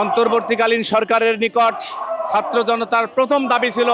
অন্তর্বর্তীকালীন সরকারের নিকট ছাত্র জনতার প্রথম দাবি ছিল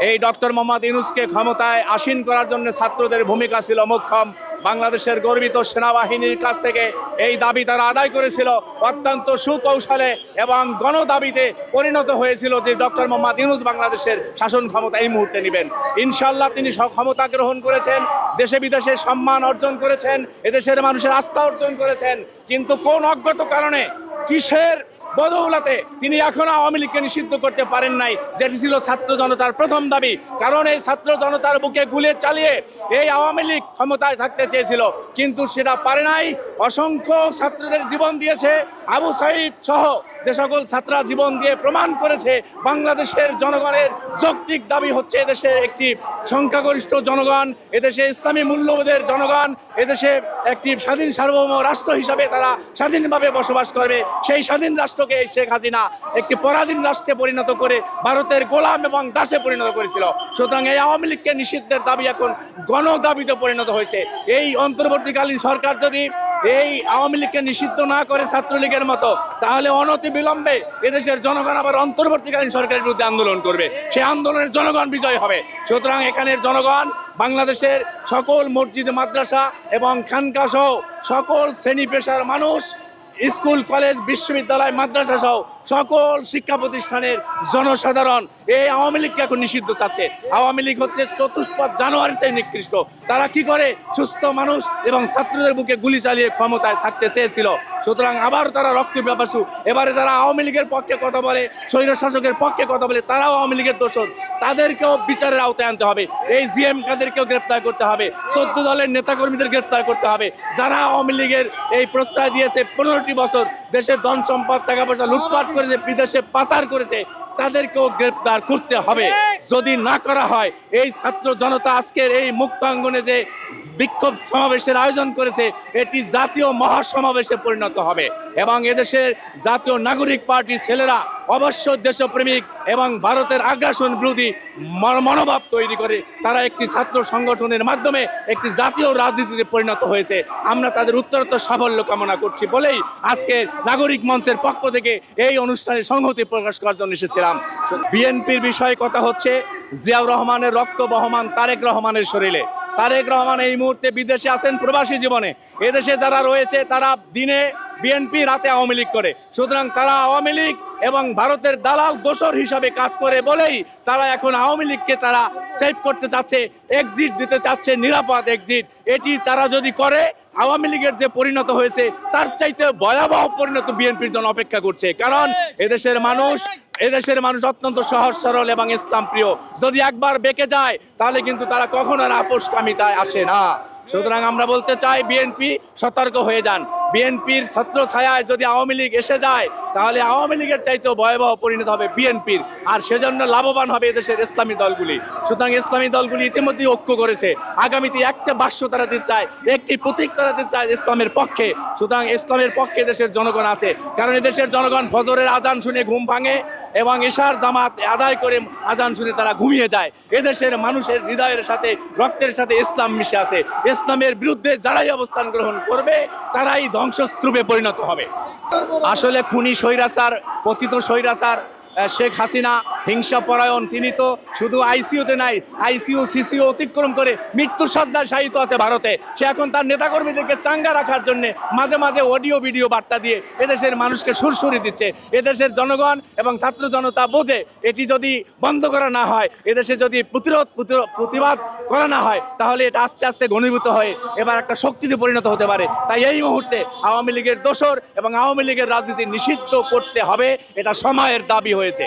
এই ডক্টর মোহাম্মদ ইউনূসকে ক্ষমতায় আসীন করার জন্য ছাত্রদের ভূমিকা ছিল মোক্ষম। বাংলাদেশের গর্বিত সেনাবাহিনীর কাছ থেকে এই দাবি তারা আদায় করেছিল অত্যন্ত সুকৌশলে এবং গণদাবিতে পরিণত হয়েছিল যে ডক্টর মোহাম্মদ ইউনূস বাংলাদেশের শাসন ক্ষমতা এই মুহূর্তে নেবেন। ইনশাল্লাহ তিনি ক্ষমতা গ্রহণ করেছেন, দেশে বিদেশে সম্মান অর্জন করেছেন, এদেশের মানুষের আস্থা অর্জন করেছেন, কিন্তু কোন অজ্ঞাত কারণে কিসের বদৌলতে তিনি এখনো আওয়ামী লীগকে নিষিদ্ধ করতে পারেন নাই, যেটি ছিল ছাত্র জনতার প্রথম দাবি। কারণ এই ছাত্র জনতার বুকে গুলি চালিয়ে এই আওয়ামী লীগ ক্ষমতায় থাকতে চেয়েছিল, কিন্তু সেটা পারে নাই। অসংখ্য ছাত্রদের জীবন দিয়েছে, আবু সাঈদ সহ যে সকল ছাত্ররা জীবন দিয়ে প্রমাণ করেছে বাংলাদেশের জনগণের যৌক্তিক দাবি হচ্ছে এদেশের একটি সংখ্যাগরিষ্ঠ জনগণ, এদেশে ইসলামী মূল্যবোধের জনগণ, এদেশে একটি স্বাধীন সার্বভৌম রাষ্ট্র হিসাবে তারা স্বাধীনভাবে বসবাস করবে। সেই স্বাধীন রাষ্ট্রকে শেখ হাসিনা একটি পরাধীন রাষ্ট্রে পরিণত করে ভারতের গোলাম এবং দাসে পরিণত করেছিল। সুতরাং এই আওয়ামী লীগকে নিষিদ্ধের দাবি এখন গণদাবিতে পরিণত হয়েছে। এই অন্তর্বর্তীকালীন সরকার যদি এই আওয়ামী লীগকে নিষিদ্ধ না করে ছাত্রলীগের মতো, তাহলে অনতিবিলম্বে এদেশের জনগণ আবার অন্তর্বর্তীকালীন সরকারের বিরুদ্ধে আন্দোলন করবে। সেই আন্দোলনের জনগণ বিজয় হবে। সুতরাং এখানের জনগণ বাংলাদেশের সকল মসজিদ, মাদ্রাসা এবং খানকা সহ সকল শ্রেণী পেশার মানুষ, স্কুল, কলেজ, বিশ্ববিদ্যালয়, মাদ্রাসা সহ সকল শিক্ষা প্রতিষ্ঠানের জনসাধারণ এই আওয়ামী লীগকে এখন নিষিদ্ধ চাচ্ছে। আওয়ামী লীগ হচ্ছে চতুষ্পদ জানোয়ারের চেয়ে নিকৃষ্ট। তারা কি করে সুস্থ মানুষ এবং ছাত্রদের বুকে গুলি চালিয়ে ক্ষমতায় থাকতে চেয়েছিল। সুতরাং আবার তারা রক্ত পিপাসু। এবারে যারা আওয়ামী লীগের পক্ষে কথা বলে, স্বৈর শাসকের পক্ষে কথা বলে, তারাও আওয়ামী লীগের দোষর, তাদেরকেও বিচারের আওতায় আনতে হবে। এই জিএম কাদেরকেও গ্রেপ্তার করতে হবে, 14 দলের নেতাকর্মীদের গ্রেপ্তার করতে হবে, যারা আওয়ামী লীগের এই প্রশ্রয় দিয়েছে 15টি বছর, দেশের ধন সম্পদ টাকা পয়সা লুটপাট করেছে, বিদেশে পাচার করেছে, তাদেরকেও গ্রেপ্তার করতে হবে। যদি না করা হয়, এই ছাত্র জনতা আজকের এই মুক্তাঙ্গনে যে বিক্ষোভ সমাবেশের আয়োজন করেছে, এটি জাতীয় মহাসমাবেশে পরিণত হবে এবং এদেশের জাতীয় নাগরিক পার্টির ছেলেরা অবশ্য দেশপ্রেমিক এবং ভারতের আগ্রাসন বিরোধী মনোভাব তৈরি করে তারা একটি ছাত্র সংগঠনের মাধ্যমে একটি জাতীয় রাজনীতিতে পরিণত হয়েছে। আমরা তাদের উত্তরোত্তর সাফল্য কামনা করছি বলেই আজকে নাগরিক মঞ্চের পক্ষ থেকে এই অনুষ্ঠানে সংহতি প্রকাশ করার জন্য এসেছিলাম। বিএনপির বিষয়ে কথা হচ্ছে, জিয়াউর রহমানের রক্ত বহমান তারেক রহমানের শরীরে। তারেক রহমান এই মুহূর্তে বিদেশে আছেন প্রবাসী জীবনে। এদেশে যারা রয়েছে তারা দিনে বিএনপি, রাতে আওয়ামী লীগ করে। সুতরাং তারা আওয়ামী লীগ এবং ভারতের দালাল দোসর হিসাবে কাজ করে বলেই তারা এখন আওয়ামী লীগকে তারা সেভ করতে চাচ্ছে, এক্সিট দিতে চাচ্ছে, নিরাপদ এক্সিট। এটি তারা যদি করে, আওয়ামী লীগের যে পরিণত হয়েছে তার চাইতে ভয়াবহ পরিণত বিএনপির জন্য অপেক্ষা করছে। কারণ এদেশের মানুষ অত্যন্ত সহজ সরল এবং ইসলাম প্রিয়। যদি একবার বেঁকে যায় তাহলে কিন্তু তারা কখনো আর আপোষকামিতায় আসে না। সুতরাং আমরা বলতে চাই, বিএনপি সতর্ক হয়ে যান। বিএনপির ছত্র ছায়ায় যদি আওয়ামী লীগ এসে যায় তাহলে আওয়ামী লীগের চাইতেও ভয়াবহ পরিণত হবে বিএনপির, আর সেজন্য লাভবান হবে এদেশের ইসলামী দলগুলি। সুতরাং ইসলামী দলগুলি ইতিমধ্যেই ঐক্য করেছে, আগামীতে একটা বাক্য তারা দিতে চায়, একটি প্রতীক তারা দিতে চায় ইসলামের পক্ষে। সুতরাং ইসলামের পক্ষে দেশের জনগণ আছে, কারণ এদেশের জনগণ ফজরের আজান শুনে ঘুম ভাঙে এবং ইশার জামাত আদায় করে আজান শুনে তারা ঘুমিয়ে যায়। এদেশের মানুষের হৃদয়ের সাথে, রক্তের সাথে ইসলাম মিশে আছে। ইসলামের বিরুদ্ধে যারাই অবস্থান গ্রহণ করবে তারাই ধ্বংসস্তূপে পরিণত হবে। আসলে খুনি স্বৈরাচার, পতিত স্বৈরাচার শেখ হাসিনা হিংসাপরায়ণ। তিনি তো শুধু আইসিইউতে নাই, আইসিইউ সিসিইউ অতিক্রম করে মৃত্যুর সজ্জায় শায়িত আছে ভারতে। সে এখন তার নেতাকর্মীদেরকে চাঙ্গা রাখার জন্য মাঝে মাঝে অডিও ভিডিও বার্তা দিয়ে এদেশের মানুষকে সুরসুরি দিচ্ছে। এদেশের জনগণ এবং ছাত্র জনতা বোঝে, এটি যদি বন্ধ করা না হয়, এদেশে যদি প্রতিবাদ করা না হয়, তাহলে এটা আস্তে আস্তে ঘনীভূত হয়ে এবার একটা শক্তিতে পরিণত হতে পারে। তাই এই মুহূর্তে আওয়ামী লীগের দোসর এবং আওয়ামী লীগের রাজনীতি নিষিদ্ধ করতে হবে, এটা সময়ের দাবি হয়েছে।